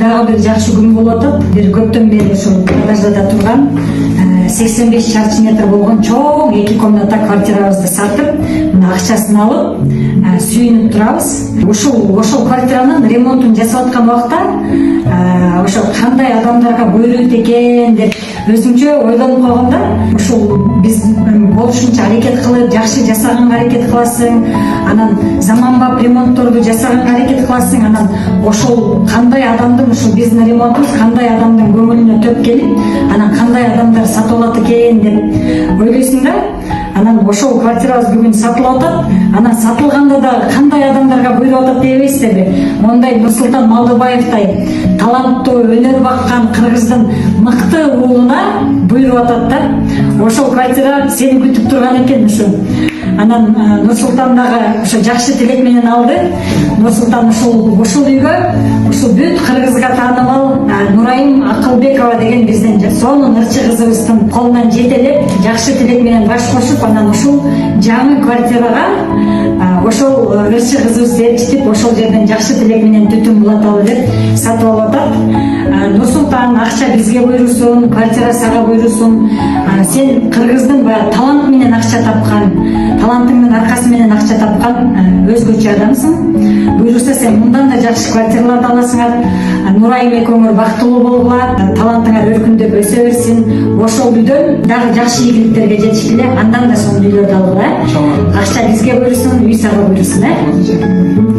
дагы бир жакшы күн болуп атат. Бир көптөн бери ушул продаждада турган 85 чарчы метр болгон чоң 2 комната квартирабызды сатып, мына акчасын алып, сүйүнүп турабыз. Ошол квартиранын ремонтун жасап аткан убакта ошо кандай адамдарга буйруйт экен деп өзүмчө ойлонуп койгомда, ушул биз болушунча аракет кылып, жакшы жасаганга аракет кыласың, анан заманбап ремонтторду жасаганга аракет кыласың, анан ошол кандай адамдын ушул биздин ремонтубуз кандай адамдын көңүлүнө төп келип, анан кандай адамдар сатып алат экен деп ойлойсуң да. Анан ошол квартирабыз бүгүн сатылып атат. Анан сатылганда да кандай адамдарга буйруп атат дебейсиздерби? Мондай Нурсултан Малдыбаевтай таланттуу, өнөр баккан кыргыздын мыкты уулуна буйруп атат да. Ошол квартира сени күтүп турган экен ушу. Анан Нурсултан дагы ошо жакшы тилек менен алды. Нурсултан ушул үйгө ушул бүт кыргызга таанымал Нурайым Акылбекова деген биздин сонун ырчы кызыбыздын колунан жетелеп, жакшы тилек менен баш кошуп, анан ушул жаңы квартирага ошол ырчы кызыбыз ээрчитип, ошол жерден жакшы тилек менен түтүн булаталы деп сатып алып атат. Нурсултан, акча бизге буйрусун, квартира сага буйрусун. Сен кыргыздын баягы талант менен акча тапкан, талантыңдын аркасы менен акча тапкан өзгөчө адамсың. Буйруса сен мындан да жакшы квартираларды аласыңар. Нурайым экөөңөр бактылуу болгула, талантыңар өркүндөп өсө берсин. Ошол үйдөн дагы жакшы ийгиликтерге жетишкиле, андан да сонун үйлөрдү алгыла. Акча бизге буйрусун, үй сага буйрусун.